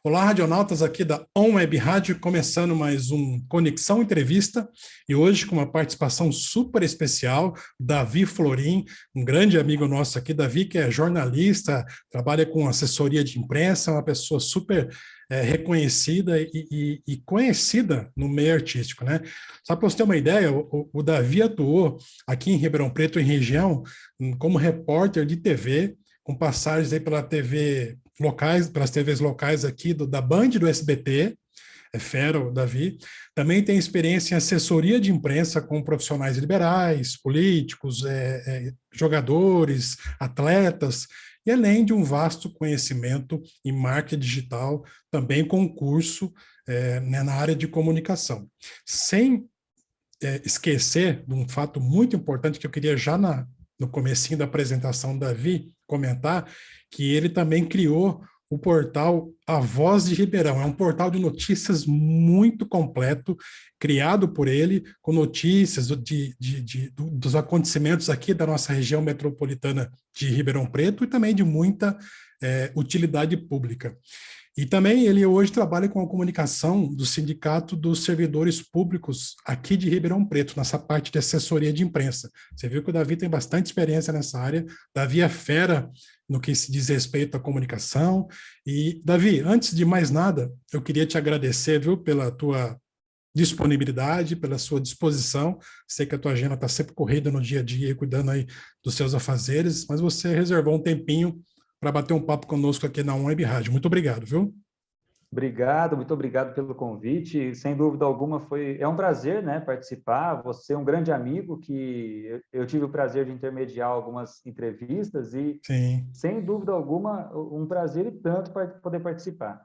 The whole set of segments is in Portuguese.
Olá, radionautas aqui da On Web Rádio, começando mais um Conexão Entrevista, e hoje com uma participação super especial, Davi Florim, um grande amigo nosso aqui. Davi, que é jornalista, trabalha com assessoria de imprensa, uma pessoa super reconhecida e conhecida no meio artístico, né? Só para você ter uma ideia, o Davi atuou aqui em Ribeirão Preto, em região, como repórter de TV, com passagens aí pela TV locais, pelas TVs locais aqui da Band e do SBT, é fera o Davi. Também tem experiência em assessoria de imprensa com profissionais liberais, políticos, jogadores, atletas, e além de um vasto conhecimento em marketing digital, também com curso né, na área de comunicação. Sem esquecer de um fato muito importante que eu queria já no comecinho da apresentação do Davi comentar, que ele também criou o portal A Voz de Ribeirão. É um portal de notícias muito completo, criado por ele, com notícias dos acontecimentos aqui da nossa região metropolitana de Ribeirão Preto e também de muita utilidade pública. E também ele hoje trabalha com a comunicação do Sindicato dos Servidores Públicos aqui de Ribeirão Preto, nessa parte de assessoria de imprensa. Você viu que o Davi tem bastante experiência nessa área. Davi é fera no que se diz respeito à comunicação. E, Davi, antes de mais nada, eu queria te agradecer, viu, pela tua disponibilidade, pela sua disposição. Sei que a tua agenda está sempre corrida no dia a dia, cuidando aí dos seus afazeres, mas você reservou um tempinho para bater um papo conosco aqui na Web Rádio. Muito obrigado, viu? Obrigado, muito obrigado pelo convite. Sem dúvida alguma, é um prazer, né, participar. Você é um grande amigo que eu tive o prazer de intermediar algumas entrevistas e, Sim. sem dúvida alguma, um prazer e tanto para poder participar.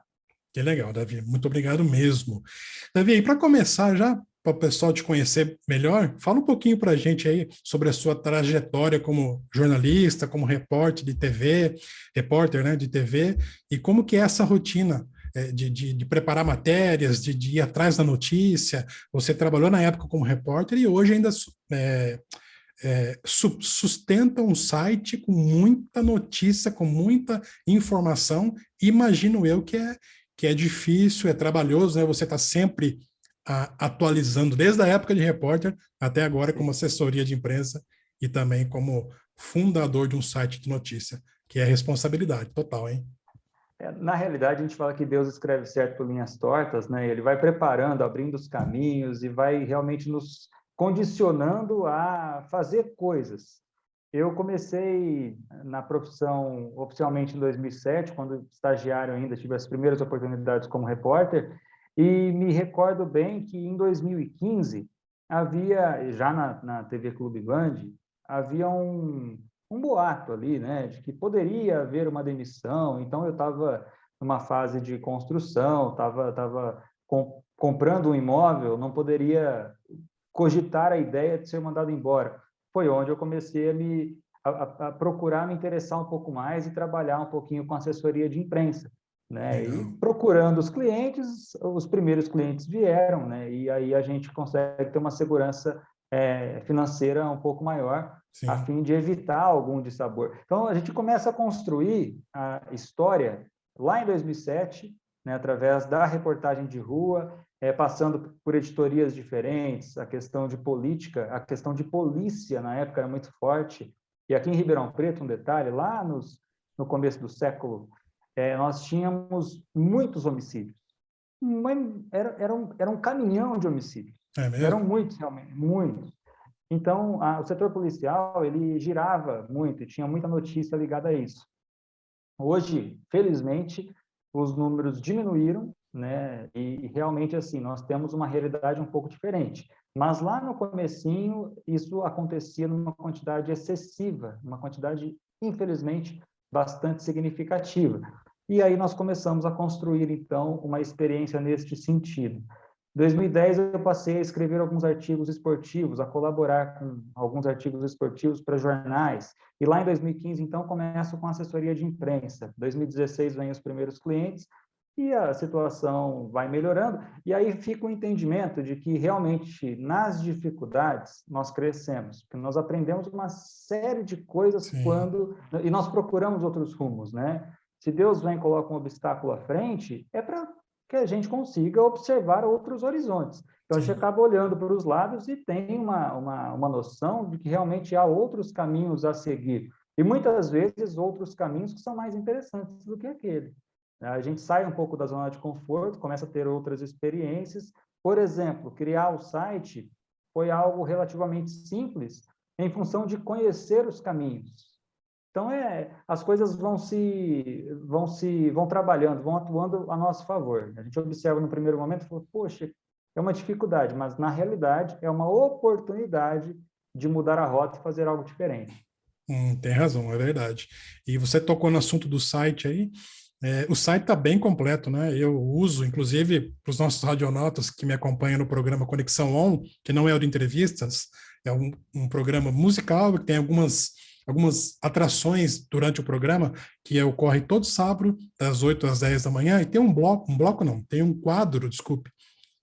Que legal, Davi. Muito obrigado mesmo. Davi, e para começar já, para o pessoal te conhecer melhor, fala um pouquinho para a gente aí sobre a sua trajetória como jornalista, como repórter de TV, repórter, né, de TV, e como que é essa rotina de preparar matérias, de ir atrás da notícia. Você trabalhou na época como repórter e hoje ainda sustenta um site com muita notícia, com muita informação. Imagino eu que é difícil, é trabalhoso, né? Você está sempre atualizando, desde a época de repórter até agora como assessoria de imprensa e também como fundador de um site de notícia, que é responsabilidade total, hein? Na realidade, a gente fala que Deus escreve certo por linhas tortas, né? Ele vai preparando, abrindo os caminhos e vai realmente nos condicionando a fazer coisas. Eu comecei na profissão oficialmente em 2007, quando estagiário ainda, tive as primeiras oportunidades como repórter, e me recordo bem que em 2015 havia, já na TV Clube Band, havia um boato ali, né, de que poderia haver uma demissão. Então eu estava numa fase de construção, estava comprando um imóvel, não poderia cogitar a ideia de ser mandado embora. Foi onde eu comecei a procurar me interessar um pouco mais e trabalhar um pouquinho com assessoria de imprensa, né? Legal. E procurando os clientes, os primeiros clientes vieram, né? E aí a gente consegue ter uma segurança financeira um pouco maior, a Sim. fim de evitar algum dissabor. Então, a gente começa a construir a história lá em 2007, né, através da reportagem de rua, passando por editorias diferentes, a questão de política, a questão de polícia, na época, era muito forte. E aqui em Ribeirão Preto, um detalhe, lá no começo do século, nós tínhamos muitos homicídios. Era um caminhão de homicídios. É mesmo? Eram muitos, realmente, muitos. Então, o setor policial, ele girava muito, e tinha muita notícia ligada a isso. Hoje, felizmente, os números diminuíram, né? E realmente, assim, nós temos uma realidade um pouco diferente. Mas lá no comecinho, isso acontecia numa quantidade excessiva, uma quantidade, infelizmente, bastante significativa. E aí nós começamos a construir, então, uma experiência neste sentido. Em 2010, eu passei a escrever alguns artigos esportivos, a colaborar com alguns artigos esportivos para jornais. E lá em 2015, então, começo com assessoria de imprensa. Em 2016, vem os primeiros clientes e a situação vai melhorando. E aí fica o entendimento de que, realmente, nas dificuldades, nós crescemos. Porque nós aprendemos uma série de coisas Sim. e nós procuramos outros rumos, né? Se Deus vem e coloca um obstáculo à frente, é para que a gente consiga observar outros horizontes. Então, a gente Sim. acaba olhando para os lados e tem uma noção de que realmente há outros caminhos a seguir. E muitas vezes outros caminhos que são mais interessantes do que aquele. A gente sai um pouco da zona de conforto, começa a ter outras experiências. Por exemplo, criar o site foi algo relativamente simples em função de conhecer os caminhos. Então, as coisas vão trabalhando, vão atuando a nosso favor. A gente observa no primeiro momento e fala, poxa, é uma dificuldade, mas na realidade é uma oportunidade de mudar a rota e fazer algo diferente. Tem razão, é verdade. E você tocou no assunto do site aí. O site está bem completo, né? Eu uso, inclusive, para os nossos radionautas que me acompanham no programa Conexão On, que não é o de entrevistas, é um programa musical que tem algumas atrações durante o programa, que ocorre todo sábado, das 8 às 10 da manhã, e tem um bloco não, tem um quadro, desculpe,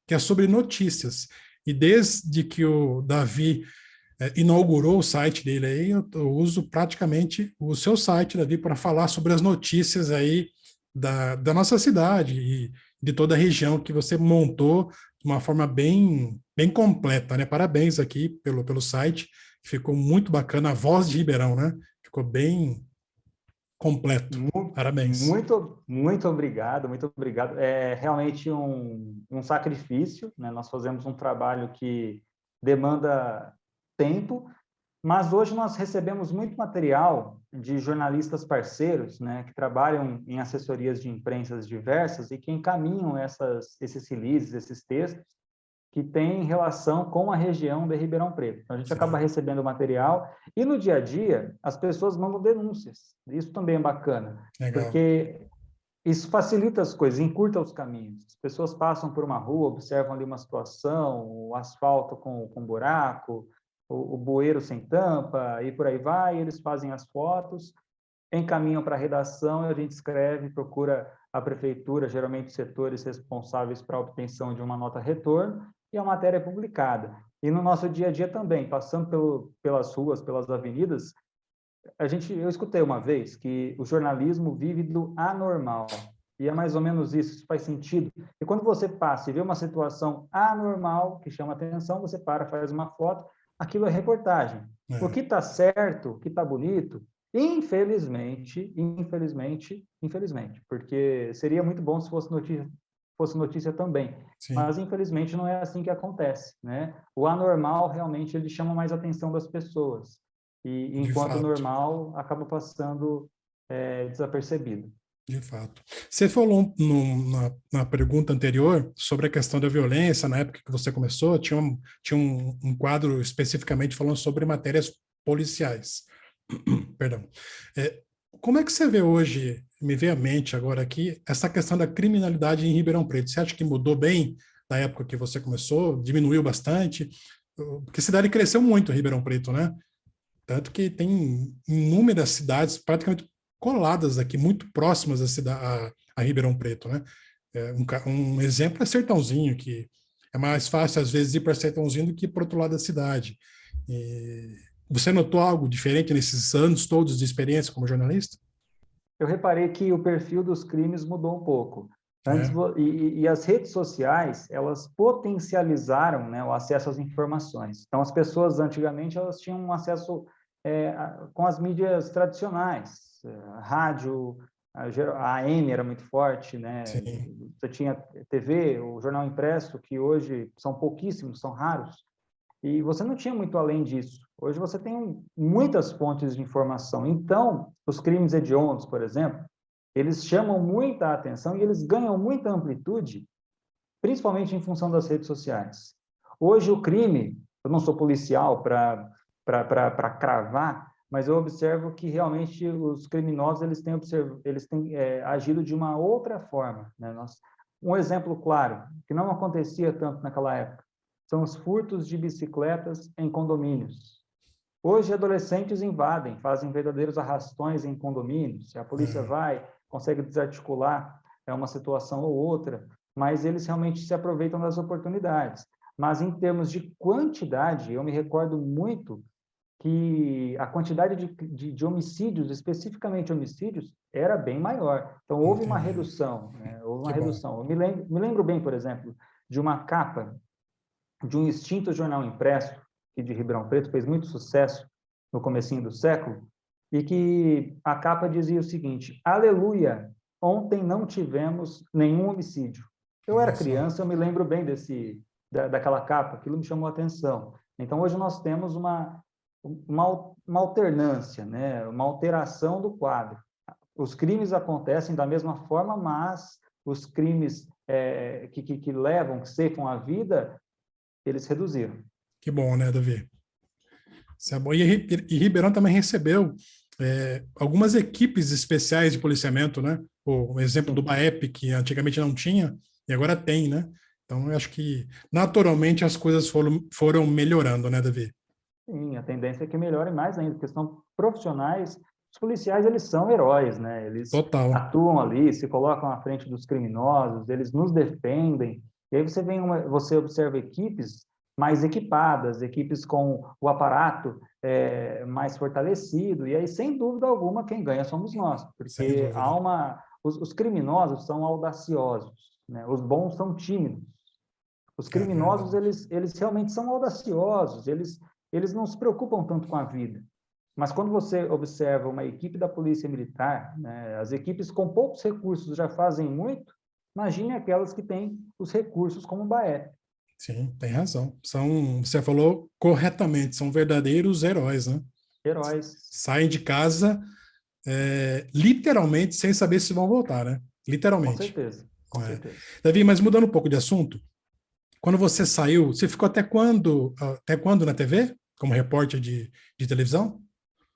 que é sobre notícias. E desde que o Davi inaugurou o site dele aí, eu uso praticamente o seu site, Davi, para falar sobre as notícias aí da nossa cidade e de toda a região que você montou de uma forma bem completa, né? Parabéns aqui pelo site, ficou muito bacana, a voz de Ribeirão, né? Ficou bem completo. Parabéns. Muito obrigado, muito obrigado. É realmente um sacrifício, né? Nós fazemos um trabalho que demanda tempo, mas hoje nós recebemos muito material de jornalistas parceiros, né, que trabalham em assessorias de imprensas diversas e que encaminham esses releases, esses textos, que têm relação com a região de Ribeirão Preto. Então, a gente acaba recebendo material e, no dia a dia, as pessoas mandam denúncias. Isso também é bacana, Legal. porque isso facilita as coisas, encurta os caminhos. As pessoas passam por uma rua, observam ali uma situação, o asfalto com buraco, o bueiro sem tampa, e por aí vai, eles fazem as fotos, encaminham para a redação, e a gente escreve, procura a prefeitura, geralmente os setores responsáveis para a obtenção de uma nota retorno, e a matéria é publicada. E no nosso dia a dia também, passando pelas ruas, pelas avenidas, eu escutei uma vez que o jornalismo vive do anormal. E é mais ou menos isso faz sentido. E quando você passa e vê uma situação anormal que chama atenção, você faz uma foto, aquilo é reportagem. O que está certo, o que está bonito, infelizmente, porque seria muito bom se fosse notícia também. Sim, Mas, infelizmente, não é assim que acontece, né? O anormal, realmente, ele chama mais a atenção das pessoas. E, de enquanto fato. normal, acaba passando desapercebido. De fato. Você falou na pergunta anterior sobre a questão da violência, na época que você começou, tinha um quadro especificamente falando sobre matérias policiais. Perdão. Como é que você vê hoje, me vê à mente agora aqui, essa questão da criminalidade em Ribeirão Preto? Você acha que mudou bem da época que você começou? Diminuiu bastante? Porque a cidade cresceu muito, Ribeirão Preto, né? Tanto que tem inúmeras cidades praticamente coladas aqui, muito próximas a Ribeirão Preto, né? Um exemplo é Sertãozinho, que é mais fácil, às vezes, ir para Sertãozinho do que para o outro lado da cidade. E você notou algo diferente nesses anos todos de experiência como jornalista? Eu reparei que o perfil dos crimes mudou um pouco. Antes, É, e as redes sociais, elas potencializaram, né, o acesso às informações. Então, as pessoas, antigamente, elas tinham um acesso com as mídias tradicionais. Rádio, a AM era muito forte, né? sim, Você tinha TV, o jornal impresso, que hoje são pouquíssimos, são raros. E você não tinha muito além disso. Hoje você tem muitas fontes de informação. Então, os crimes hediondos, por exemplo, eles chamam muita atenção e eles ganham muita amplitude, principalmente em função das redes sociais. Hoje o crime, eu não sou policial para cravar, mas eu observo que realmente os criminosos eles têm agido de uma outra forma, né? Um exemplo claro, que não acontecia tanto naquela época, são os furtos de bicicletas em condomínios. Hoje, adolescentes invadem, fazem verdadeiros arrastões em condomínios. A polícia é, vai, consegue desarticular uma situação ou outra, mas eles realmente se aproveitam das oportunidades. Mas, em termos de quantidade, eu me recordo muito que a quantidade de homicídios, especificamente homicídios, era bem maior. Então, houve uma Entendi. redução, né? Houve uma Que bom. redução. Eu me lembro bem, por exemplo, de uma capa de um extinto jornal impresso, que de Ribeirão Preto fez muito sucesso no comecinho do século, e que a capa dizia o seguinte: Aleluia, ontem não tivemos nenhum homicídio. Eu era Olha só. criança, eu me lembro bem daquela capa, aquilo me chamou a atenção. Então, hoje nós temos uma alternância, né? Uma alteração do quadro. Os crimes acontecem da mesma forma, mas os crimes que levam, que ceifam a vida, eles reduziram. Que bom, né, Davi? Isso é bom. E Ribeirão também recebeu algumas equipes especiais de policiamento, né? O exemplo do Sim, BAEP, que antigamente não tinha, e agora tem, né? Então, eu acho que, naturalmente, as coisas foram melhorando, né, Davi? sim, a tendência é que melhore mais ainda, porque são profissionais, os policiais, eles são heróis, né? Eles Total. atuam ali, se colocam à frente dos criminosos, eles nos defendem. E aí você observa equipes mais equipadas, equipes com o aparato mais fortalecido, e aí, sem dúvida alguma, quem ganha somos nós, Sem porque dúvida. os criminosos são audaciosos, né? Os bons são tímidos. Os É criminosos, verdade. eles realmente são audaciosos, eles não se preocupam tanto com a vida. Mas quando você observa uma equipe da Polícia Militar, né, as equipes com poucos recursos já fazem muito, imagine aquelas que têm os recursos como o BAE. Sim, tem razão. Você falou corretamente, são verdadeiros heróis, né? Heróis, Saem de casa, literalmente, sem saber se vão voltar, né? com Literalmente. certeza, com É. certeza. Davi, mas mudando um pouco de assunto, quando você saiu, você ficou até quando na TV? Como repórter de televisão?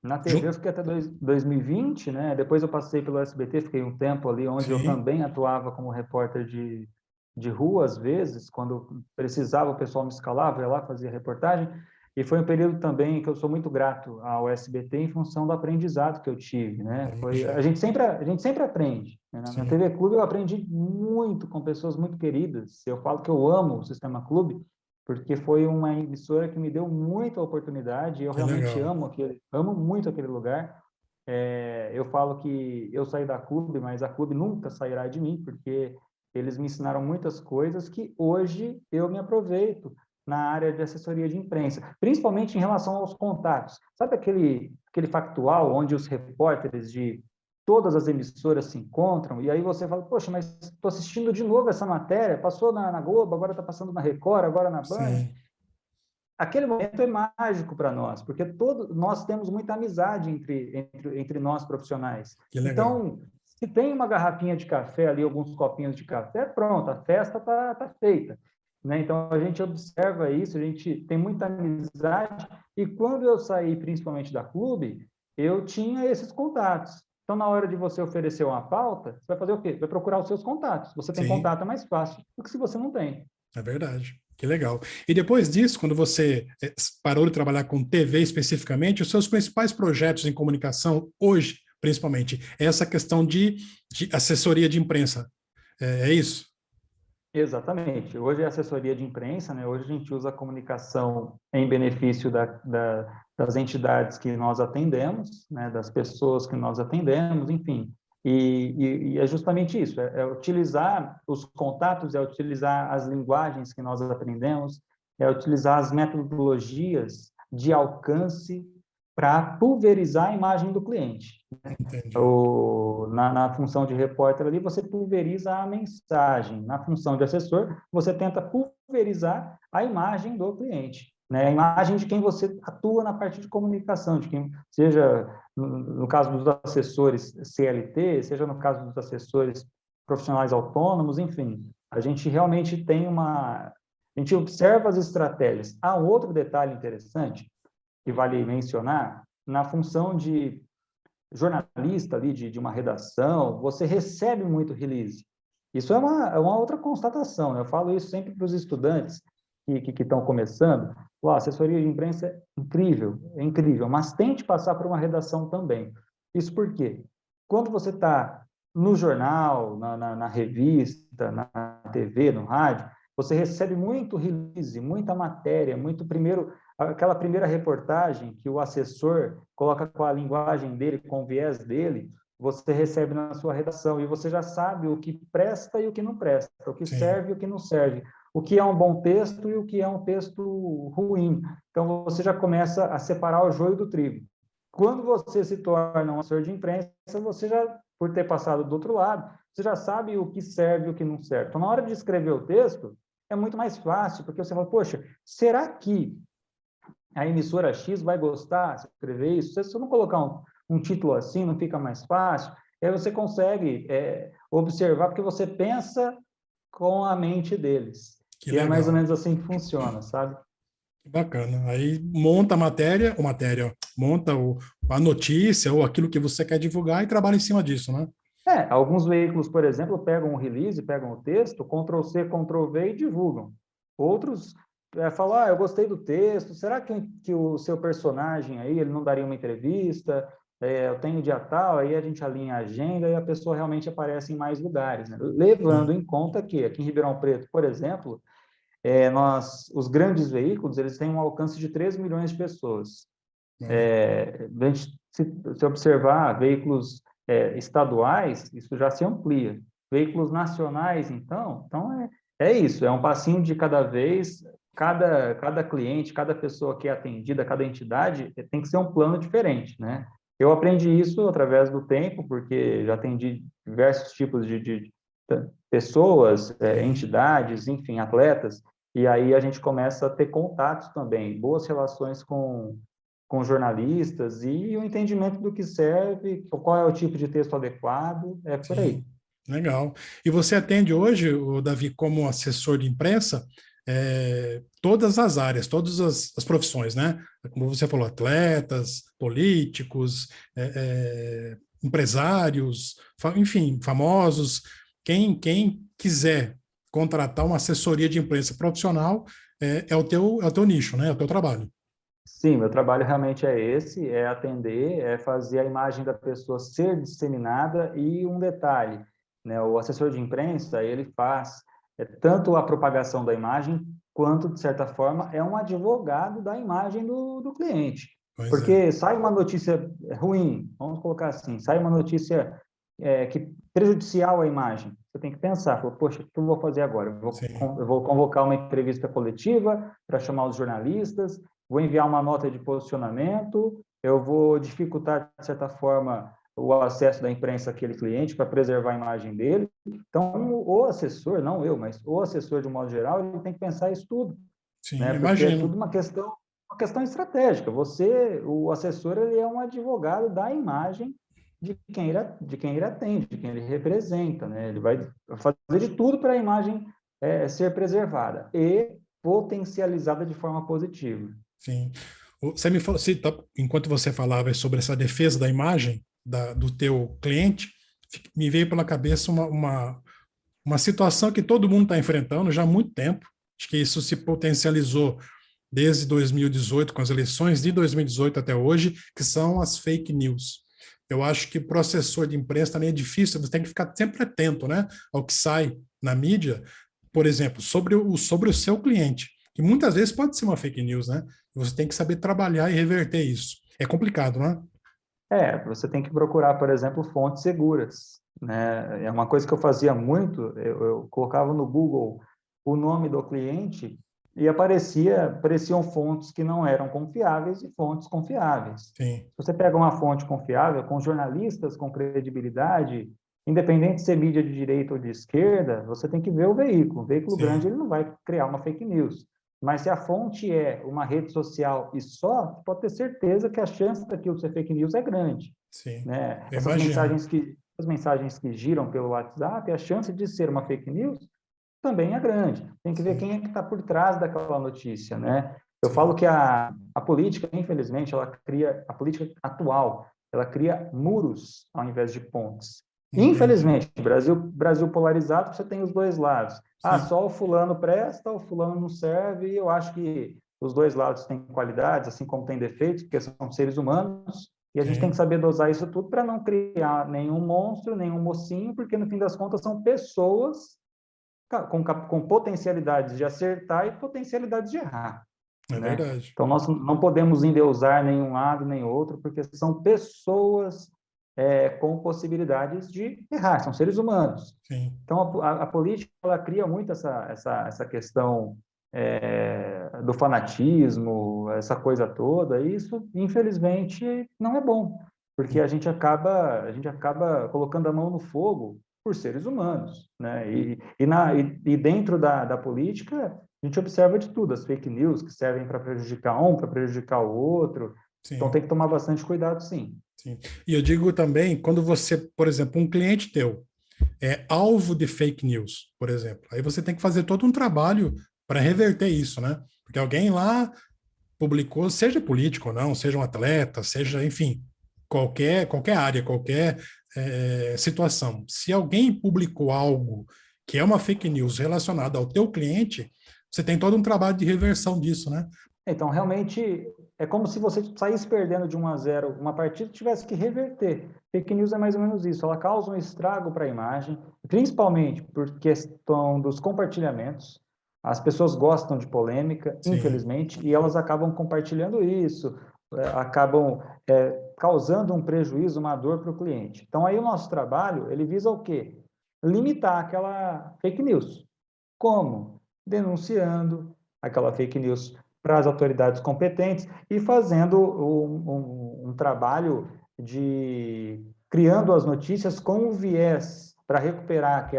Na TV eu Junto? fiquei até 2020, né? Depois eu passei pelo SBT, fiquei um tempo ali onde eu Sim, também atuava como repórter de rua, às vezes, quando precisava, o pessoal me escalava, eu ia lá, fazia reportagem. E foi um período também que eu sou muito grato ao SBT em função do aprendizado que eu tive, né? imagino. A gente sempre aprende, né? Na Sim, TV Clube eu aprendi muito com pessoas muito queridas. Eu falo que eu amo o Sistema Clube, porque foi uma emissora que me deu muita oportunidade. Eu que realmente legal. amo muito aquele lugar. Eu falo que eu saí da Clube, mas a Clube nunca sairá de mim, porque eles me ensinaram muitas coisas que hoje eu me aproveito na área de assessoria de imprensa, principalmente em relação aos contatos. Sabe aquele factual onde os repórteres de todas as emissoras se encontram, e aí você fala, poxa, mas estou assistindo de novo essa matéria, passou na Globo, agora está passando na Record, agora na Band. Sim, Aquele momento é mágico para nós, porque nós temos muita amizade entre nós profissionais. que legal. Então, se tem uma garrafinha de café ali, alguns copinhos de café, pronto, a festa tá feita. Né? Então, a gente observa isso, a gente tem muita amizade, e quando eu saí, principalmente da Clube, eu tinha esses contatos. Então, na hora de você oferecer uma pauta, você vai fazer o quê? Vai procurar os seus contatos. Você tem Sim, contato, é mais fácil do que se você não tem. é verdade. Que legal. E depois disso, quando você parou de trabalhar com TV especificamente, os seus principais projetos em comunicação hoje, principalmente, é essa questão de assessoria de imprensa. É isso? Exatamente. Hoje é assessoria de imprensa, né? Hoje a gente usa a comunicação em benefício das entidades que nós atendemos, né? Das pessoas que nós atendemos, enfim. E é justamente isso, é utilizar os contatos, é utilizar as linguagens que nós aprendemos, é utilizar as metodologias de alcance para pulverizar a imagem do cliente. Entendi. Na função de repórter ali, você pulveriza a mensagem. Na função de assessor, você tenta pulverizar a imagem do cliente, né? A imagem de quem você atua na parte de comunicação, de quem seja, no caso dos assessores CLT, seja no caso dos assessores profissionais autônomos, enfim. A gente realmente a gente observa as estratégias. Há um outro detalhe interessante que vale mencionar, na função de jornalista ali de uma redação, você recebe muito release. Isso é uma outra constatação, né? Eu falo isso sempre para os estudantes que estão começando. A assessoria de imprensa é incrível, mas tente passar por uma redação também. Isso por quê? Quando você está no jornal, na revista, na TV, no rádio, você recebe muito release, muita matéria, muito primeiro aquela primeira reportagem que o assessor coloca com a linguagem dele, com o viés dele, você recebe na sua redação e você já sabe o que presta e o que não presta, o que sim, serve e o que não serve, o que é um bom texto e o que é um texto ruim. Então, você já começa a separar o joio do trigo. Quando você se torna um assessor de imprensa, você já, por ter passado do outro lado, você já sabe o que serve e o que não serve. Então, na hora de escrever o texto, é muito mais fácil, porque você fala, poxa, será que a emissora X vai gostar de escrever isso? Se você não colocar um título assim, não fica mais fácil? Aí você consegue observar, porque você pensa com a mente deles. que E é mais ou legal. menos assim que funciona, sabe? Que bacana. Aí monta a matéria, ó, monta a notícia ou aquilo que você quer divulgar e trabalha em cima disso, né? Alguns veículos, por exemplo, pegam o release, pegam o texto, Ctrl+C, Ctrl+V e divulgam. Outros falam, eu gostei do texto, será que o seu personagem aí, ele não daria uma entrevista? Eu tenho dia tal, aí a gente alinha a agenda e a pessoa realmente aparece em mais lugares, né? Levando Sim. em conta que aqui em Ribeirão Preto, por exemplo, os grandes veículos, eles têm um alcance de 3 milhões de pessoas. Olha, Se observar veículos estaduais, isso já se amplia. Veículos nacionais, então é isso, é um passinho de cada vez, cada cliente, cada pessoa que é atendida, cada entidade, tem que ser um plano diferente, né? Eu aprendi isso através do tempo, porque já atendi diversos tipos de pessoas, sim. entidades, enfim, atletas, e aí a gente começa a ter contatos também, boas relações com jornalistas e o entendimento do que serve, qual é o tipo de texto adequado, é por aí. Sim, legal. E você atende hoje, o Davi, como assessor de imprensa, todas as áreas, todas as profissões, né? Como você falou, atletas, políticos, empresários, enfim, famosos. Quem quiser contratar uma assessoria de imprensa profissional, é o teu nicho, né? É o teu trabalho. Sim, meu trabalho realmente é esse, é atender, é fazer a imagem da pessoa ser disseminada e um detalhe, né, o assessor de imprensa, ele faz tanto a propagação da imagem, quanto, de certa forma, é um advogado da imagem do cliente. Pois é, Porque sai uma notícia ruim, vamos colocar assim, sai uma notícia que prejudicial à imagem. Você tem que pensar, poxa, o que eu vou fazer agora? sim, Eu vou convocar uma entrevista coletiva para chamar os jornalistas, vou enviar uma nota de posicionamento, eu vou dificultar, de certa forma, o acesso da imprensa àquele cliente para preservar a imagem dele. Então, o assessor, não eu, mas o assessor, de um modo geral, ele tem que pensar isso tudo, sim, né? Porque é imagino. tudo uma questão estratégica. O assessor, ele é um advogado da imagem de quem ele atende, de quem ele representa, né? Ele vai fazer de tudo para a imagem ser preservada e potencializada de forma positiva. Sim. Você me falou, enquanto você falava sobre essa defesa da imagem do teu cliente, me veio pela cabeça uma situação que todo mundo está enfrentando já há muito tempo. Acho que isso se potencializou desde 2018, com as eleições de 2018 até hoje, que são as fake news. Eu acho que para o assessor de imprensa também é difícil, você tem que ficar sempre atento, né, ao que sai na mídia, por exemplo, sobre o seu cliente, que muitas vezes pode ser uma fake news, né? Você tem que saber trabalhar e reverter isso. É complicado, né? Você tem que procurar, por exemplo, fontes seguras, né? É uma coisa que eu fazia muito, eu colocava no Google o nome do cliente e apareciam fontes que não eram confiáveis e fontes confiáveis. Sim, Se você pega uma fonte confiável, com jornalistas com credibilidade, independente de ser mídia de direita ou de esquerda, você tem que ver o veículo. O veículo grande, sim, ele não vai criar uma fake news. Mas se a fonte é uma rede social e só, pode ter certeza que a chance daquilo ser fake news é grande, sim. né? Eu Essas imagino. mensagens que as mensagens que giram pelo WhatsApp, a chance de ser uma fake news também é grande. Tem que ver Sim, quem é que está por trás daquela notícia, né? Eu falo sim. que a política, infelizmente, a política atual, ela cria muros ao invés de pontes. Entendi. Infelizmente, Brasil polarizado, você tem os dois lados. Sim, Só o fulano presta, o fulano não serve, e eu acho que os dois lados têm qualidades, assim como têm defeitos, porque são seres humanos, e a gente tem que sim, saber dosar isso tudo para não criar nenhum monstro, nenhum mocinho, porque no fim das contas são pessoas com potencialidades de acertar e potencialidades de errar. É né? verdade. Então, nós não podemos endeusar nenhum lado nem outro, porque são pessoas com possibilidades de errar, são seres humanos. Sim. Então, a política, ela cria muito essa questão do fanatismo, essa coisa toda, e isso, infelizmente, não é bom, porque Sim. a gente acaba colocando a mão no fogo por seres humanos, né? E dentro da política, a gente observa de tudo, as fake news que servem para prejudicar um, para prejudicar o outro, então Sim. tem que tomar bastante cuidado, sim. Sim. E eu digo também, quando você, por exemplo, um cliente teu é alvo de fake news, por exemplo, aí você tem que fazer todo um trabalho para reverter isso, né? Porque alguém lá publicou, seja político ou não, seja um atleta, seja, enfim, qualquer área, qualquer situação. Se alguém publicou algo que é uma fake news relacionada ao teu cliente, você tem todo um trabalho de reversão disso, né? Então, realmente, é como se você saísse perdendo de 1-0 uma partida e tivesse que reverter. Fake news é mais ou menos isso, ela causa um estrago para a imagem, principalmente por questão dos compartilhamentos. As pessoas gostam de polêmica, Sim, infelizmente, e elas acabam compartilhando isso, acabam causando um prejuízo, uma dor para o cliente. Então, aí o nosso trabalho, ele visa o quê? Limitar aquela fake news. Como? Denunciando aquela fake news para as autoridades competentes e fazendo um trabalho de criando as notícias com o viés para recuperar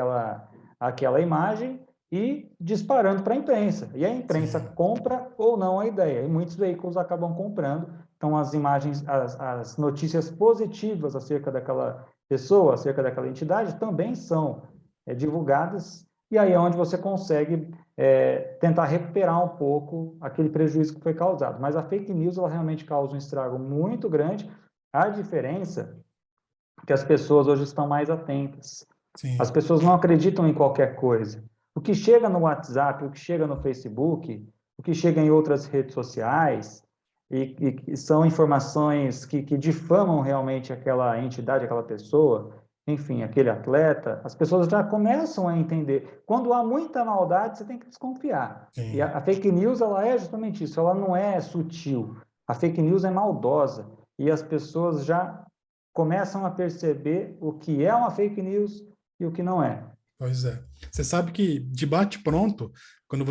aquela imagem e disparando para a imprensa. E a imprensa sim, compra ou não a ideia. E muitos veículos acabam comprando. Então, as imagens, as notícias positivas acerca daquela pessoa, acerca daquela entidade, também são divulgadas. E aí é onde você consegue tentar recuperar um pouco aquele prejuízo que foi causado. Mas a fake news, ela realmente causa um estrago muito grande. A diferença é que as pessoas hoje estão mais atentas. As sim, pessoas não acreditam em qualquer coisa. O que chega no WhatsApp, o que chega no Facebook, o que chega em outras redes sociais, e são informações que difamam realmente aquela entidade, aquela pessoa, enfim, aquele atleta, as pessoas já começam a entender. Quando há muita maldade, você tem que desconfiar. E sim. a fake news, ela é justamente isso, ela não é sutil. A fake news é maldosa. E as pessoas já começam a perceber o que é uma fake news e o que não é. Pois é. Você sabe que de bate-pronto, quando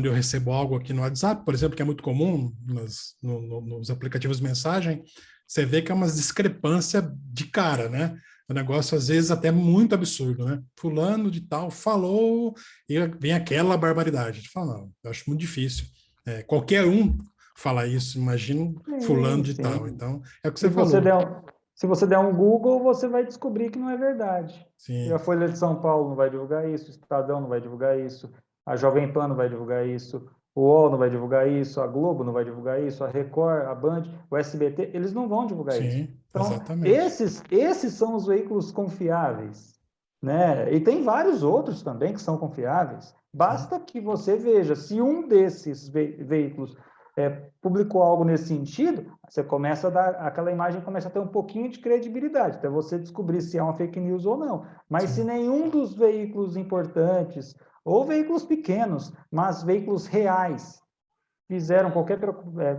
eu recebo algo aqui no WhatsApp, por exemplo, que é muito comum nos aplicativos de mensagem, você vê que é uma discrepância de cara, né? O negócio, às vezes, até muito absurdo, né? Fulano de tal falou e vem aquela barbaridade. Eu falo, não, eu acho muito difícil. Qualquer um fala isso, imagina fulano Sim, de tal. sim. Então, é o que Se você você falou. der um, se você der um Google, você vai descobrir que não é verdade. E a Sim, Folha de São Paulo não vai divulgar isso, o Estadão não vai divulgar isso, a Jovem Pan não vai divulgar isso, o UOL não vai divulgar isso, a Globo não vai divulgar isso, a Record, a Band, o SBT, eles não vão divulgar isso. sim, Então, exatamente. esses são os veículos confiáveis, né? E tem vários outros também que são confiáveis. Sim, Basta que você veja se um desses veículos publicou algo nesse sentido, você começa a dar, aquela imagem começa a ter um pouquinho de credibilidade, até você descobrir se é uma fake news ou não. Mas se sim. nenhum dos veículos importantes, ou veículos pequenos, mas veículos reais, fizeram qualquer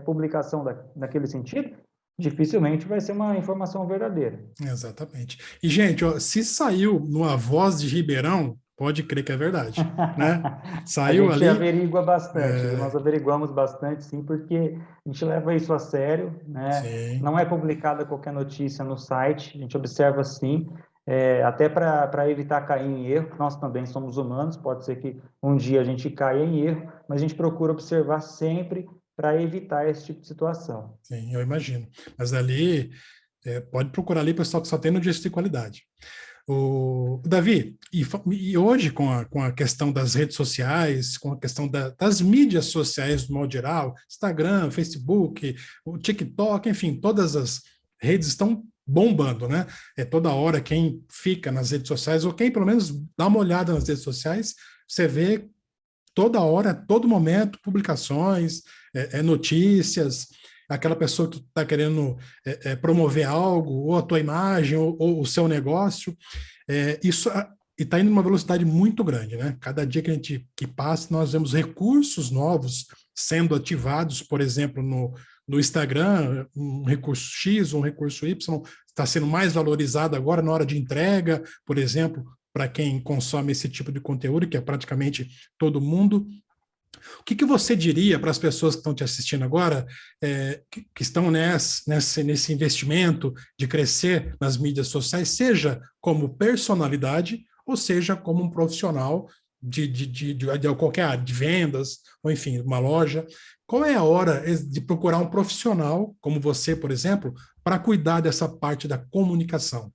publicação naquele sentido, dificilmente vai ser uma informação verdadeira. Exatamente. E, gente, ó, se saiu no A Voz de Ribeirão, pode crer que é verdade, né? A Saiu gente ali, averigua bastante, viu? Nós é, averiguamos bastante, sim, porque a gente leva isso a sério, né? sim, Não é publicada qualquer notícia no site, a gente observa sim, até para evitar cair em erro, nós também somos humanos, pode ser que um dia a gente caia em erro, mas a gente procura observar sempre para evitar esse tipo de situação. sim, eu imagino. Mas ali, pode procurar ali, pessoal, que só tem notícia de qualidade. O Davi, e hoje com a questão das redes sociais, com a questão das mídias sociais, do modo geral, Instagram, Facebook, o TikTok, enfim, todas as redes estão bombando, né? Toda hora quem fica nas redes sociais, ou quem pelo menos dá uma olhada nas redes sociais, você vê toda hora, todo momento, publicações, notícias, aquela pessoa que está querendo promover algo, ou a tua imagem, ou o seu negócio. Isso E está indo numa velocidade muito grande, né? Cada dia que passa, nós vemos recursos novos sendo ativados, por exemplo, no Instagram, um recurso X, um recurso Y, está sendo mais valorizado agora na hora de entrega, por exemplo, para quem consome esse tipo de conteúdo, que é praticamente todo mundo. O que você diria para as pessoas que estão te assistindo agora, que estão nesse investimento de crescer nas mídias sociais, seja como personalidade ou seja como um profissional de qualquer área, de vendas, ou enfim, uma loja? Qual é a hora de procurar um profissional, como você, por exemplo, para cuidar dessa parte da comunicação?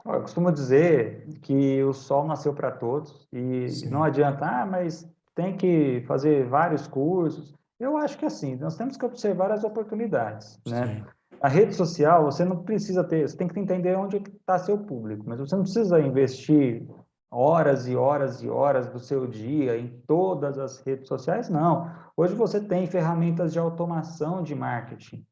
Eu costumo dizer que o sol nasceu para todos e não Sim, adianta, mas tem que fazer vários cursos. Eu acho que assim, nós temos que observar as oportunidades, né? sim, A rede social, você não precisa ter, você tem que entender onde está seu público, mas você não precisa investir horas e horas e horas do seu dia em todas as redes sociais, não. Hoje você tem ferramentas de automação de marketing.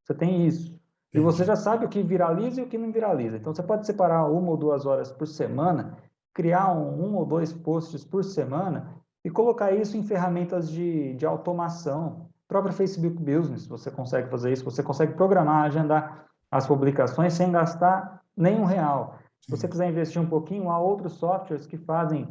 Você tem isso. E você entendi. já sabe o que viraliza e o que não viraliza. Então, você pode separar 1 ou 2 horas por semana, criar um ou dois posts por semana e colocar isso em ferramentas de automação. O próprio Facebook Business, você consegue fazer isso. Você consegue programar, agendar as publicações sem gastar nenhum real. Se você Sim, quiser investir um pouquinho, há outros softwares que fazem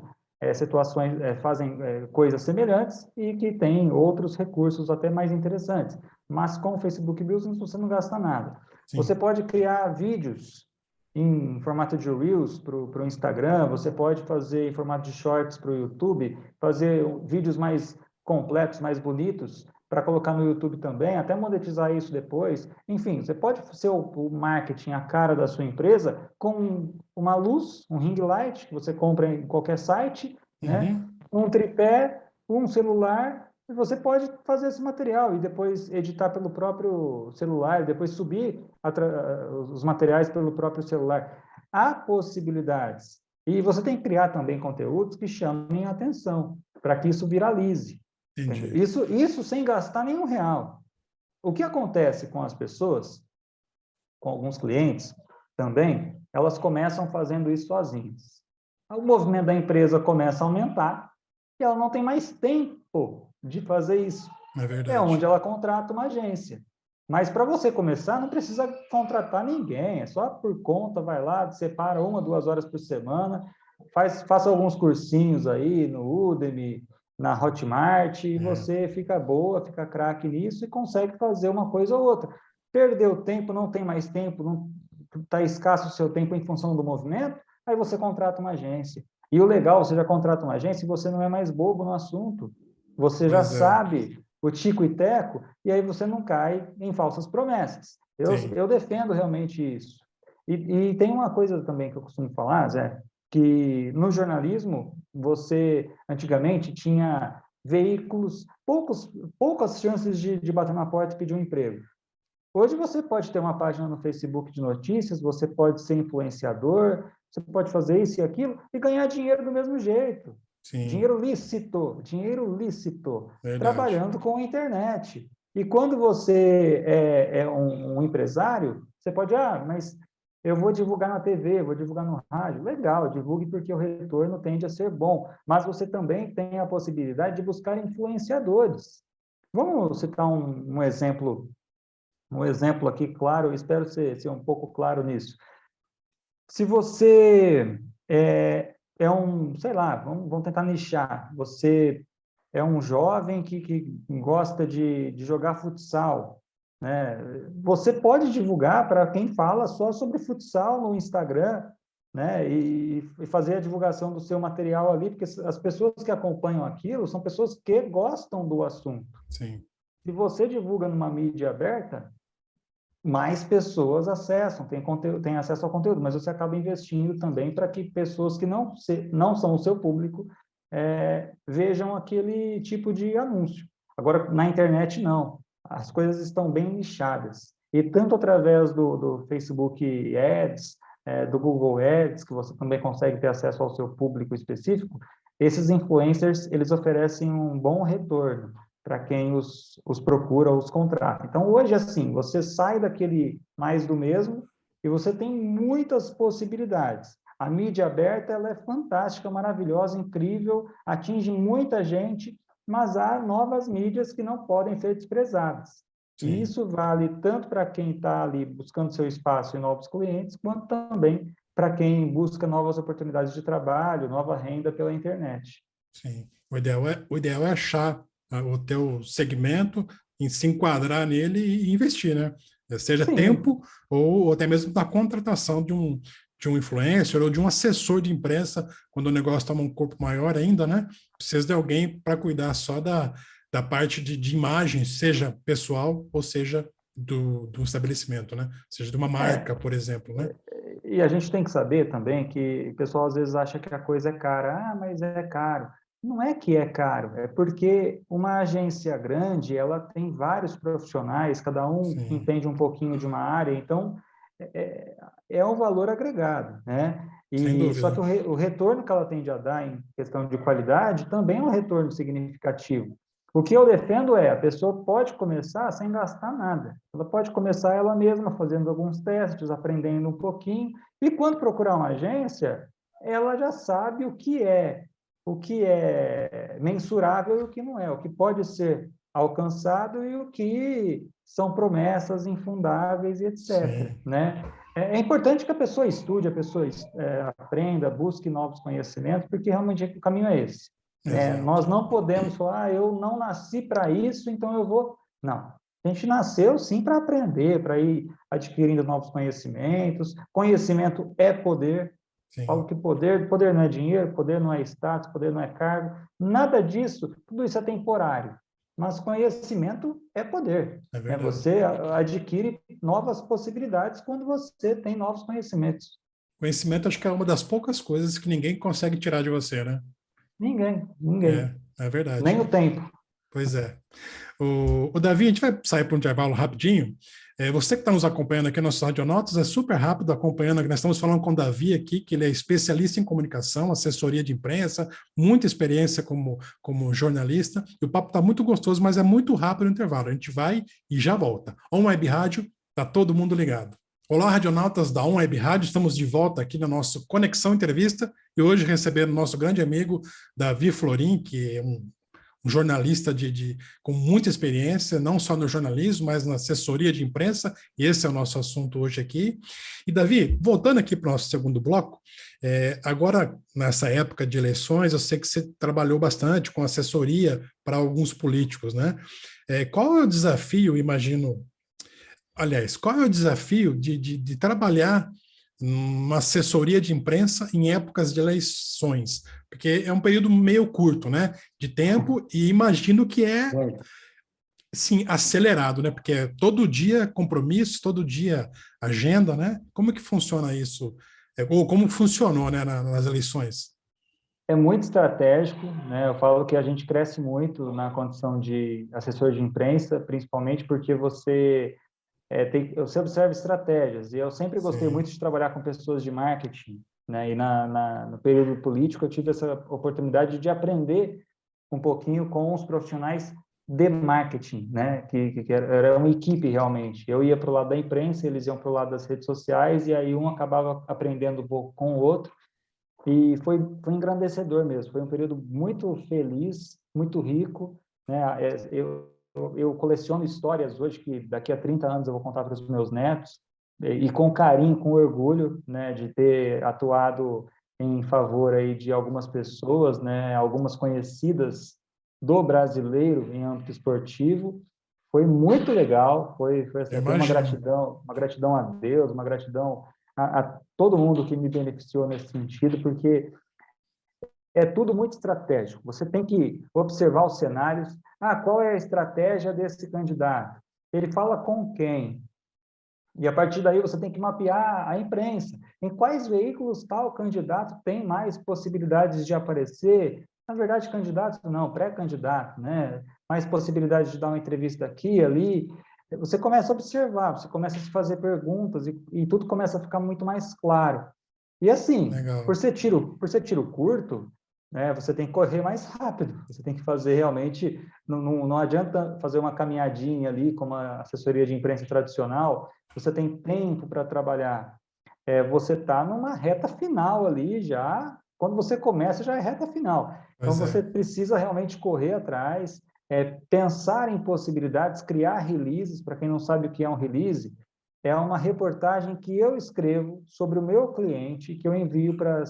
coisas semelhantes e que têm outros recursos até mais interessantes. Mas com o Facebook Business você não gasta nada. Você sim. pode criar vídeos em formato de Reels para o Instagram, você pode fazer em formato de Shorts para o YouTube, fazer vídeos mais completos, mais bonitos, para colocar no YouTube também, até monetizar isso depois. Enfim, você pode ser o marketing, a cara da sua empresa, com uma luz, um ring light, que você compra em qualquer site, né? Uhum. Um tripé, um celular, e você pode fazer esse material e depois editar pelo próprio celular, depois subir os materiais pelo próprio celular. Há possibilidades. E você tem que criar também conteúdos que chamem a atenção, para que isso viralize. Entendeu? Entendi. Isso sem gastar nenhum real. O que acontece com as pessoas, com alguns clientes também, elas começam fazendo isso sozinhas. O movimento da empresa começa a aumentar e ela não tem mais tempo de fazer isso. É É verdade. onde ela contrata uma agência. Mas para você começar, não precisa contratar ninguém, é só por conta, vai lá, separa 1 ou 2 horas por semana, faça alguns cursinhos aí no Udemy, na Hotmart, e É, você fica boa, fica craque nisso e consegue fazer uma coisa ou outra. Perdeu tempo, não tem mais tempo, não está escasso o seu tempo em função do movimento, aí você contrata uma agência. E o legal, você já contrata uma agência e você não é mais bobo no assunto. Você já pois é, sabe o tico e teco, e aí você não cai em falsas promessas. sim. Eu defendo realmente isso. E tem uma coisa também que eu costumo falar, Zé, que no jornalismo, você antigamente tinha veículos, poucas chances de bater na porta e pedir um emprego. Hoje você pode ter uma página no Facebook de notícias, você pode ser influenciador, você pode fazer isso e aquilo e ganhar dinheiro do mesmo jeito. Sim, Dinheiro lícito, verdade. trabalhando com a internet. E quando você é um empresário, você pode, mas eu vou divulgar na TV, vou divulgar no rádio. Legal, divulgue porque o retorno tende a ser bom. Mas você também tem a possibilidade de buscar influenciadores. Vamos citar um exemplo aqui claro, eu espero ser um pouco claro nisso. Se você sei lá, vamos tentar nichar, você é um jovem que gosta de jogar futsal, né? Você pode divulgar para quem fala só sobre futsal no Instagram, né? E fazer a divulgação do seu material ali, porque as pessoas que acompanham aquilo são pessoas que gostam do assunto. Sim, Se você divulga numa mídia aberta, mais pessoas acessam, têm acesso ao conteúdo, mas você acaba investindo também para que pessoas que não são o seu público vejam aquele tipo de anúncio. Agora, na internet, não. As coisas estão bem nichadas. E tanto através do Facebook Ads, do Google Ads, que você também consegue ter acesso ao seu público específico, esses influencers, eles oferecem um bom retorno para quem os procura, os contrata. Então, hoje, assim, você sai daquele mais do mesmo e você tem muitas possibilidades. A mídia aberta ela é fantástica, maravilhosa, incrível, atinge muita gente, mas há novas mídias que não podem ser desprezadas. E Sim. isso vale tanto para quem está ali buscando seu espaço e novos clientes, quanto também para quem busca novas oportunidades de trabalho, nova renda pela internet. Sim. O ideal é achar o teu segmento, e se enquadrar nele e investir, né? Seja Sim, tempo ou até mesmo da contratação de um influencer ou de um assessor de imprensa, quando o negócio toma um corpo maior ainda, né? Precisa de alguém para cuidar só da parte de imagem, seja pessoal ou seja do estabelecimento, né? Seja de uma marca, é. por exemplo, né? E a gente tem que saber também que o pessoal às vezes acha que a coisa é cara. Ah, mas é caro. Não é que é caro, é porque uma agência grande, ela tem vários profissionais, cada um Sim, entende um pouquinho de uma área, então é um valor agregado, né? sem E só que dúvida. o retorno que ela tende a dar em questão de qualidade também é um retorno significativo. O que eu defendo é, a pessoa pode começar sem gastar nada. Ela pode começar ela mesma fazendo alguns testes, aprendendo um pouquinho, e quando procurar uma agência, ela já sabe o que é mensurável e o que não é, o que pode ser alcançado e o que são promessas infundáveis e etc, Sim, né? É importante que a pessoa estude, a pessoa aprenda, busque novos conhecimentos, porque realmente o caminho é esse. exato. Nós não podemos falar, eu não nasci para isso, então eu vou. Não. A gente nasceu, sim, para aprender, para ir adquirindo novos conhecimentos. Conhecimento é poder. Falo Sim, que poder não é dinheiro, poder não é status, poder não é cargo. Nada disso, tudo isso é temporário. Mas conhecimento é poder. é Né? verdade. Você adquire novas possibilidades quando você tem novos conhecimentos. Conhecimento acho que é uma das poucas coisas que ninguém consegue tirar de você, né? Ninguém, É, ninguém. é verdade. Nem o tempo. Pois é. O Davi, a gente vai sair para um intervalo rapidinho. Você que está nos acompanhando aqui no nosso Radionautas, é super rápido acompanhando. Nós estamos falando com o Davi aqui, que ele é especialista em comunicação, assessoria de imprensa, muita experiência como jornalista. E o papo está muito gostoso, mas é muito rápido o intervalo. A gente vai e já volta. On Web Rádio, está todo mundo ligado. Olá, radionautas da On Web Rádio, estamos de volta aqui no nosso Conexão Entrevista e hoje recebendo nosso grande amigo Davi Florim, que é um jornalista com muita experiência, não só no jornalismo, mas na assessoria de imprensa, e esse é o nosso assunto hoje aqui. E, Davi, voltando aqui para o nosso segundo bloco, agora, nessa época de eleições, eu sei que você trabalhou bastante com assessoria para alguns políticos, né? Qual é o desafio, imagino, aliás, qual é o desafio de trabalhar uma assessoria de imprensa em épocas de eleições? Porque é um período meio curto, né, de tempo, e imagino que é, Muito. sim, acelerado, né, porque é todo dia compromisso, todo dia agenda, né? Como que funciona isso? Ou como funcionou, né, nas eleições? É muito estratégico, né? Eu falo que a gente cresce muito na condição de assessor de imprensa, principalmente porque você observa estratégias. E eu sempre gostei Sim, muito de trabalhar com pessoas de marketing, né? E no período político eu tive essa oportunidade de aprender um pouquinho com os profissionais de marketing, né? Que era uma equipe realmente. Eu ia para o lado da imprensa, eles iam para o lado das redes sociais, e aí um acabava aprendendo um pouco com o outro. E foi engrandecedor mesmo. Foi um período muito feliz, muito rico, né? Eu coleciono histórias hoje que daqui a 30 anos eu vou contar para os meus netos, e com carinho, com orgulho, né, de ter atuado em favor aí de algumas pessoas, né, algumas conhecidas do brasileiro em âmbito esportivo. Foi muito legal, foi assim, eu eu tenho imagino. uma gratidão a Deus, uma gratidão a todo mundo que me beneficiou nesse sentido, porque é tudo muito estratégico. Você tem que observar os cenários. Ah, qual é a estratégia desse candidato? Ele fala com quem? E a partir daí você tem que mapear a imprensa. Em quais veículos tal candidato tem mais possibilidades de aparecer? Na verdade, candidato não, pré-candidato, né? Mais possibilidades de dar uma entrevista aqui, ali. Você começa a observar, você começa a se fazer perguntas e tudo começa a ficar muito mais claro. E assim, por Legal. ser tiro curto, né, você tem que correr mais rápido, você tem que fazer realmente, não adianta fazer uma caminhadinha ali, como a assessoria de imprensa tradicional, você tem tempo para trabalhar. você está numa reta final ali já, quando você começa já é reta final. Então Pois você é. precisa realmente correr atrás, pensar em possibilidades, criar releases. Para quem não sabe o que é um release, é uma reportagem que eu escrevo sobre o meu cliente, que eu envio para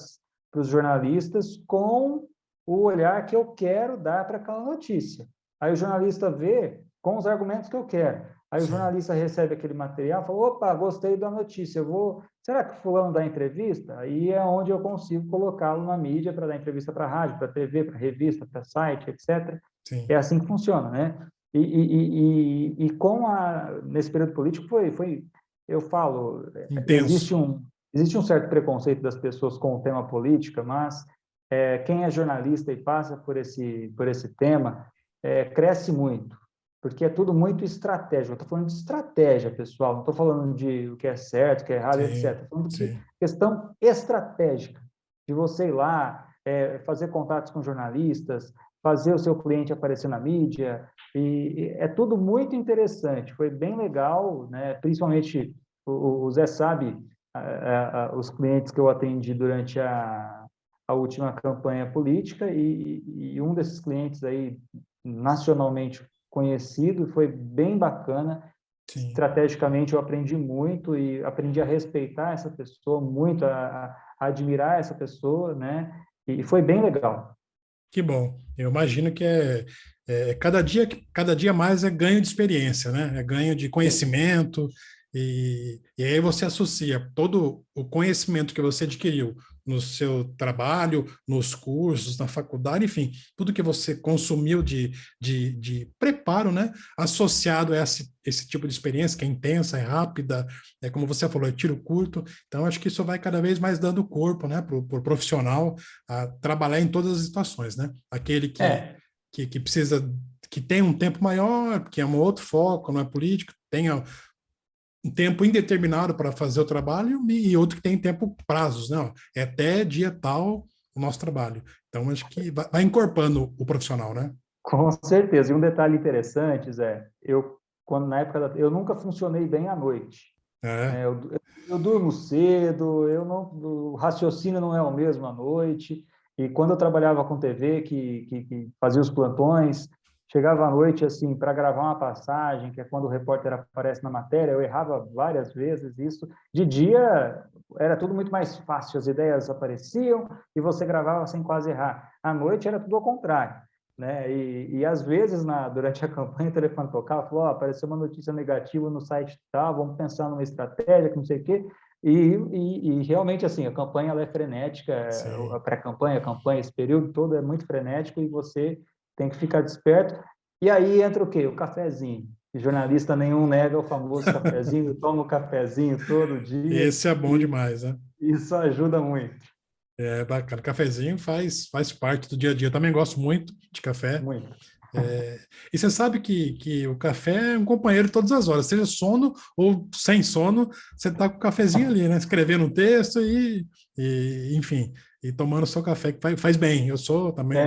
os jornalistas com o olhar que eu quero dar para aquela notícia. Aí o jornalista vê com os argumentos que eu quero. Aí o Sim, jornalista recebe aquele material e fala, opa, gostei da notícia, será que fulano dá entrevista? Aí é onde eu consigo colocá-lo na mídia para dar entrevista para rádio, para TV, para revista, para site, etc. É sim. assim que funciona, né? Nesse período político eu falo, Intenso. existe um certo preconceito das pessoas com o tema política, mas quem é jornalista e passa por esse tema, cresce muito, porque é tudo muito estratégico. Eu estou falando de estratégia, pessoal, não estou falando de o que é certo, o que é errado, etc. Sim, Estou falando de sim. questão estratégica, de você ir lá, fazer contatos com jornalistas, fazer o seu cliente aparecer na mídia, e é tudo muito interessante. Foi bem legal, né? Principalmente o Zé sabe, os clientes que eu atendi durante a última campanha política, e um desses clientes aí, nacionalmente conhecido, foi bem bacana. Sim. Estrategicamente, eu aprendi muito e aprendi a respeitar essa pessoa, muito a admirar essa pessoa, né? E foi bem legal. Que bom. Eu imagino que cada dia mais é ganho de experiência, né? É ganho de Sim. conhecimento, e aí você associa todo o conhecimento que você adquiriu no seu trabalho, nos cursos, na faculdade, enfim, tudo que você consumiu de preparo, né? Associado a esse tipo de experiência que é intensa, é rápida, como você falou, é tiro curto. Então, acho que isso vai cada vez mais dando corpo, né, para o profissional a trabalhar em todas as situações, né? Aquele É, que precisa, que tem um tempo maior, que é um outro foco, não é político, tenha um tempo indeterminado para fazer o trabalho, e outro que tem tempo prazos, né? Ó, é até dia tal o nosso trabalho. Então, acho que vai encorpando o profissional, né? com certeza. E um detalhe interessante, Zé, na época eu nunca funcionei bem à noite. É, Né? Eu durmo cedo, o raciocínio não é o mesmo à noite. E quando eu trabalhava com TV, que fazia os plantões, chegava à noite assim para gravar uma passagem, que é quando o repórter aparece na matéria, eu errava várias vezes isso. De dia era tudo muito mais fácil, as ideias apareciam e você gravava sem quase errar. À noite era tudo ao contrário. Né? Às vezes, durante a campanha, o telefone tocava, falou, apareceu uma notícia negativa no site tal, vamos pensar numa estratégia, que não sei o quê, realmente, assim, a campanha ela é frenética, a sim. pré-campanha, a campanha, esse período todo é muito frenético e você tem que ficar desperto. E aí entra o quê? O cafezinho. E jornalista nenhum nega o famoso cafezinho, eu tomo cafezinho todo dia Esse é bom e demais, né? isso ajuda muito, É bacana. Cafezinho faz parte do dia a dia. Eu também gosto muito de café. muito. E você sabe que o café é um companheiro todas as horas, seja sono ou sem sono, você está com o cafezinho ali, né? Escrevendo um texto enfim, e tomando seu café, que faz bem. Eu sou também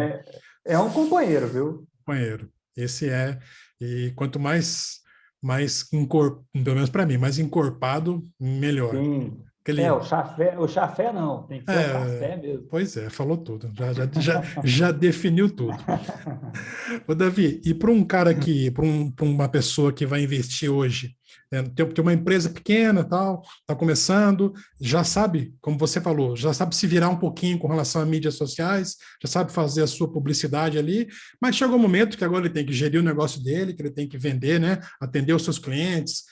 É um companheiro, viu? companheiro. Esse é, e quanto mais pelo menos para mim, mais encorpado, melhor. Sim. Aquele, O chafé não, tem que ser o é, café mesmo. pois é, falou tudo, já definiu tudo. Ô, Davi, e para um cara que, para uma pessoa que vai investir hoje, né, tem uma empresa pequena, tal, está começando, já sabe, como você falou, já sabe se virar um pouquinho com relação a mídias sociais, já sabe fazer a sua publicidade ali, mas chegou um momento que agora ele tem que gerir o negócio dele, que ele tem que vender, né, atender os seus clientes.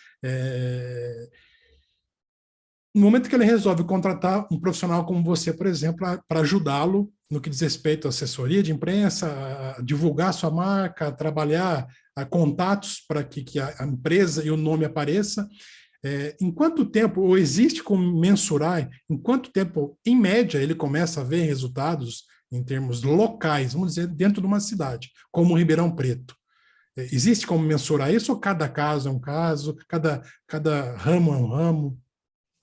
No momento que ele resolve contratar um profissional como você, por exemplo, para ajudá-lo no que diz respeito à assessoria de imprensa, a divulgar sua marca, a trabalhar a contatos para que a empresa e o nome apareça, em quanto tempo, ou existe como mensurar, em quanto tempo, em média, ele começa a ver resultados em termos locais, vamos dizer, dentro de uma cidade, como Ribeirão Preto? Existe como mensurar isso ou cada caso é um caso, cada ramo é um ramo?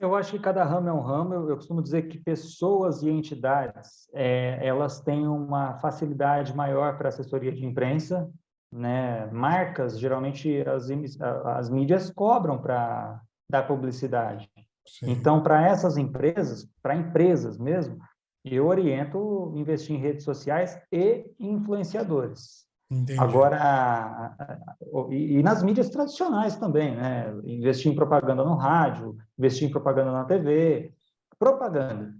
Eu acho que cada ramo é um ramo. Eu costumo dizer que pessoas e entidades, elas têm uma facilidade maior para assessoria de imprensa, né? Marcas, geralmente as mídias cobram para dar publicidade. Sim, Então, para essas empresas, para empresas mesmo, eu oriento investir em redes sociais e influenciadores. entendi. Agora, e nas mídias tradicionais também, né? Investir em propaganda no rádio, investir em propaganda na TV, propaganda.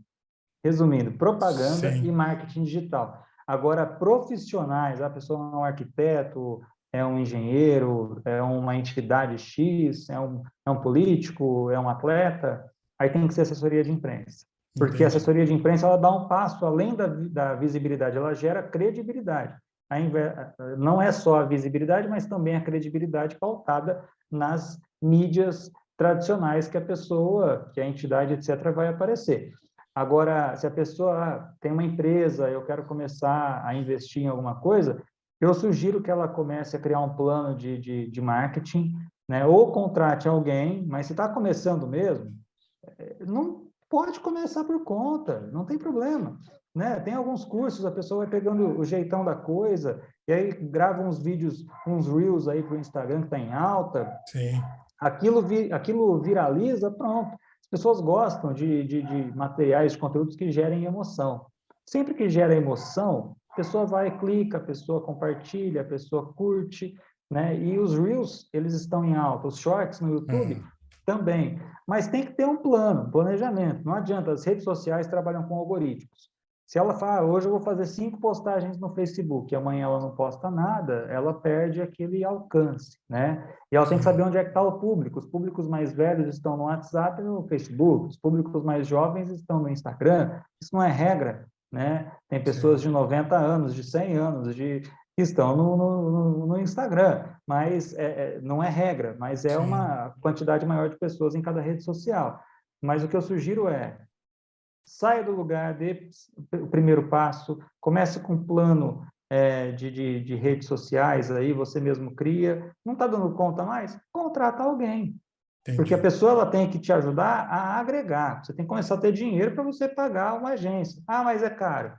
Resumindo, propaganda e Sim, marketing digital. Agora, profissionais, a pessoa é um arquiteto, é um engenheiro, é uma entidade X, é um político, é um atleta, aí tem que ser assessoria de imprensa. Porque a entendi. assessoria de imprensa ela dá um passo além da visibilidade, ela gera credibilidade. Não é só a visibilidade, mas também a credibilidade pautada nas mídias tradicionais que a pessoa, que a entidade, etc., vai aparecer. Agora, se a pessoa tem uma empresa, eu quero começar a investir em alguma coisa, eu sugiro que ela comece a criar um plano de marketing, né? Ou contrate alguém, mas se está começando mesmo, não pode começar por conta, não tem problema. Né? Tem alguns cursos, a pessoa vai pegando o jeitão da coisa, e aí grava uns vídeos, uns reels aí para o Instagram que está em alta, Sim, aquilo viraliza, pronto. As pessoas gostam de materiais, de conteúdos que gerem emoção. Sempre que gera emoção, a pessoa vai, clica, a pessoa compartilha, a pessoa curte, né? E os Reels, eles estão em alta. Os Shorts no YouTube ah, também. Mas tem que ter um plano, um planejamento. Não adianta, as redes sociais trabalham com algoritmos. Se ela fala, hoje eu vou fazer 5 postagens no Facebook, e amanhã ela não posta nada, ela perde aquele alcance, né? E ela tem que saber sim, onde é que está o público. Os públicos mais velhos estão no WhatsApp e no Facebook, os públicos mais jovens estão no Instagram. Isso não é regra, né? Tem pessoas sim, de 90 anos, de 100 anos, que estão no Instagram, mas não é regra, mas é sim, uma quantidade maior de pessoas em cada rede social. Mas o que eu sugiro é saia do lugar, dê o primeiro passo, comece com um plano de redes sociais, aí você mesmo cria, não está dando conta mais? Contrata alguém, porque a entendi. pessoa ela tem que te ajudar a agregar, você tem que começar a ter dinheiro para você pagar uma agência. Ah, mas é caro.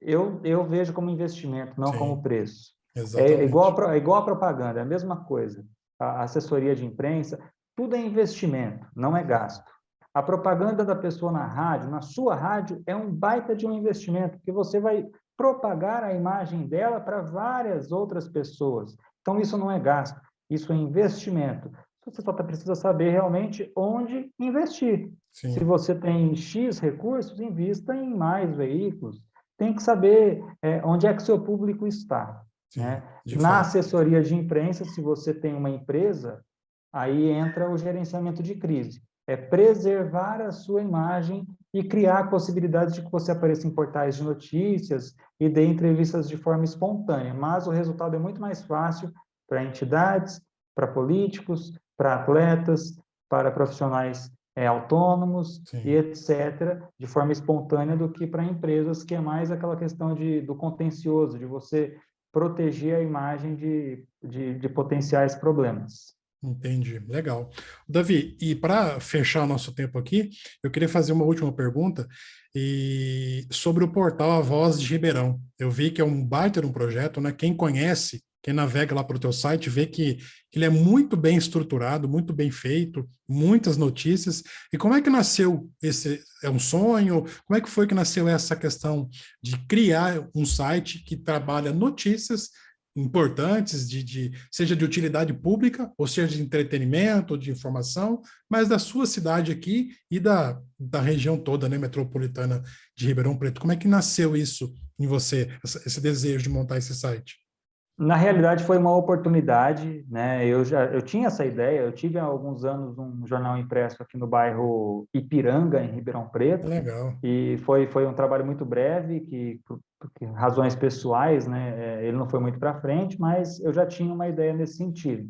Eu vejo como investimento, não como Sim, preço. exatamente. É igual a propaganda, é a mesma coisa. A assessoria de imprensa, tudo é investimento, não é gasto. A propaganda da pessoa na rádio, na sua rádio, é um baita de um investimento, porque você vai propagar a imagem dela para várias outras pessoas. Então, isso não é gasto, isso é investimento. Você só precisa saber realmente onde investir. Se Sim, você tem X recursos, invista em mais veículos. Tem que saber onde é que o seu público está. sim, Né? de Na fato. assessoria de imprensa, se você tem uma empresa, aí entra o gerenciamento de crise. É preservar a sua imagem e criar possibilidades de que você apareça em portais de notícias e dê entrevistas de forma espontânea. Mas o resultado é muito mais fácil para entidades, para políticos, para atletas, para profissionais autônomos e Sim. etc., de forma espontânea, do que para empresas, que é mais aquela questão do contencioso, de você proteger a imagem de potenciais problemas. Entendi, legal. Davi, e para fechar o nosso tempo aqui, eu queria fazer uma última pergunta e sobre o portal A Voz de Ribeirão. Eu vi que é um baita de um projeto, né? Quem conhece, quem navega lá para o teu site, vê que ele é muito bem estruturado, muito bem feito, muitas notícias. E como é que nasceu esse? É um sonho? Como é que foi que nasceu essa questão de criar um site que trabalha notícias importantes, seja de utilidade pública, ou seja de entretenimento, ou de informação, mas da sua cidade aqui e da região toda, né, metropolitana de Ribeirão Preto. Como é que nasceu isso em você, esse desejo de montar esse site? Na realidade, foi uma oportunidade, né? Eu tinha essa ideia. Eu tive há alguns anos um jornal impresso aqui no bairro Ipiranga, em Ribeirão Preto, Legal. e foi um trabalho muito breve, que por razões pessoais, né? Ele não foi muito para frente, mas eu já tinha uma ideia nesse sentido.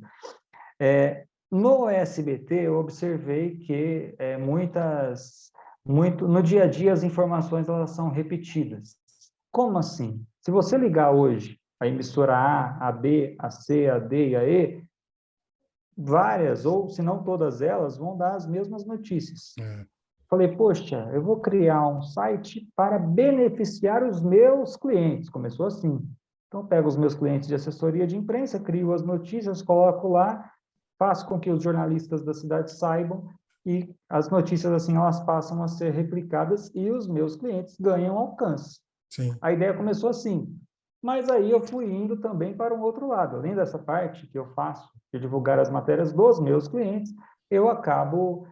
No SBT, eu observei que no dia a dia as informações elas são repetidas. Como assim? Se você ligar hoje a emissora A, a B, a C, a D e a E, várias, ou se não todas elas, vão dar as mesmas notícias. É, Falei, poxa, eu vou criar um site para beneficiar os meus clientes. Começou assim. Então, eu pego os meus clientes de assessoria de imprensa, crio as notícias, coloco lá, faço com que os jornalistas da cidade saibam e as notícias assim elas passam a ser replicadas e os meus clientes ganham alcance. Sim. A ideia começou assim, mas aí eu fui indo também para um outro lado. Além dessa parte que eu faço de divulgar as matérias dos meus clientes, eu acabo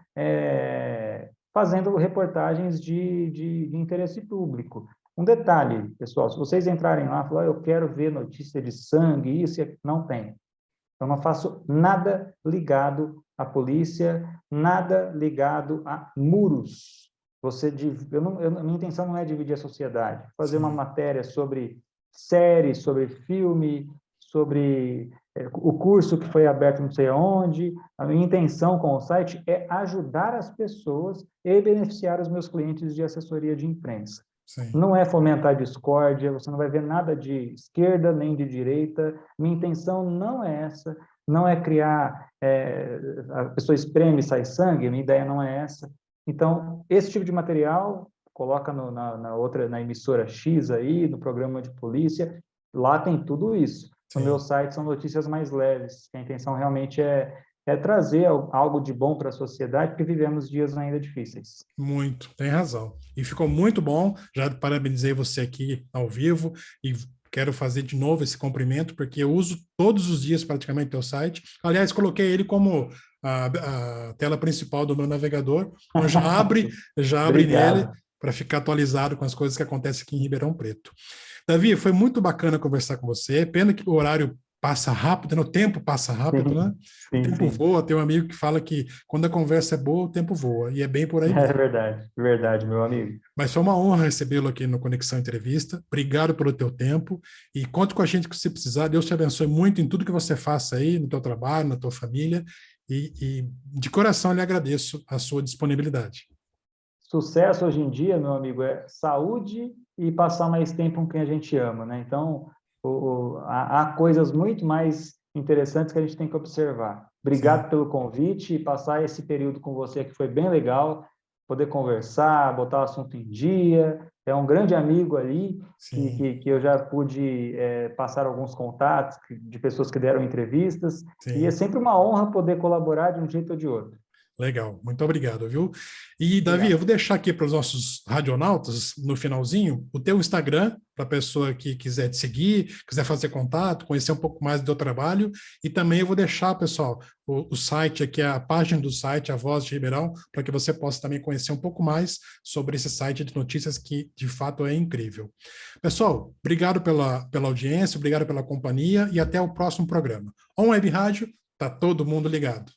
fazendo reportagens de interesse público. Um detalhe, pessoal, se vocês entrarem lá e falar, eu quero ver notícia de sangue, isso e aquilo, não tem. Eu não faço nada ligado à polícia, nada ligado a muros. Minha intenção não é dividir a sociedade, fazer uma Sim. matéria sobre série, sobre filme, sobre o curso que foi aberto não sei aonde. A minha intenção com o site é ajudar as pessoas e beneficiar os meus clientes de assessoria de imprensa. Sim. Não é fomentar discórdia, você não vai ver nada de esquerda nem de direita. Minha intenção não é essa, não é criar, a pessoa espreme e sai sangue, minha ideia não é essa. Então, esse tipo de material, coloca na emissora X aí, no programa de polícia, lá tem tudo isso. No meu Sim. site são notícias mais leves, a intenção realmente é trazer algo de bom para a sociedade, porque vivemos dias ainda difíceis. Muito, tem razão. E ficou muito bom. Já parabenizei você aqui ao vivo e quero fazer de novo esse cumprimento, porque eu uso todos os dias praticamente o teu site. Aliás, coloquei ele como a tela principal do meu navegador. Então já abre nele Obrigado. para ficar atualizado com as coisas que acontecem aqui em Ribeirão Preto. Davi, foi muito bacana conversar com você. Pena que o horário passa rápido, né? O tempo passa rápido, né? Sim, O sim, tempo sim. voa. Tem um amigo que fala que quando a conversa é boa, o tempo voa. E é bem por aí mesmo. É verdade, meu amigo. Mas foi uma honra recebê-lo aqui no Conexão Entrevista. Obrigado pelo teu tempo e conte com a gente que se precisar. Deus te abençoe muito em tudo que você faça aí, no teu trabalho, na tua família. E de coração lhe agradeço a sua disponibilidade. Sucesso hoje em dia, meu amigo, é saúde e passar mais tempo com quem a gente ama, né? Então, há coisas muito mais interessantes que a gente tem que observar. Sim, Obrigado pelo convite e passar esse período com você que foi bem legal, poder conversar, botar o assunto em dia. É um grande amigo ali sim, que eu já pude passar alguns contatos de pessoas que deram entrevistas e é sim. sempre uma honra poder colaborar de um jeito ou de outro. Legal, muito obrigado, viu? E, Davi, eu Obrigado. vou deixar aqui para os nossos radionautas, no finalzinho, o teu Instagram, para a pessoa que quiser te seguir, quiser fazer contato, conhecer um pouco mais do teu trabalho, e também eu vou deixar, pessoal, o site aqui, a página do site, A Voz de Ribeirão, para que você possa também conhecer um pouco mais sobre esse site de notícias que, de fato, é incrível. Pessoal, obrigado pela audiência, obrigado pela companhia, e até o próximo programa. On Web Rádio, tá todo mundo ligado.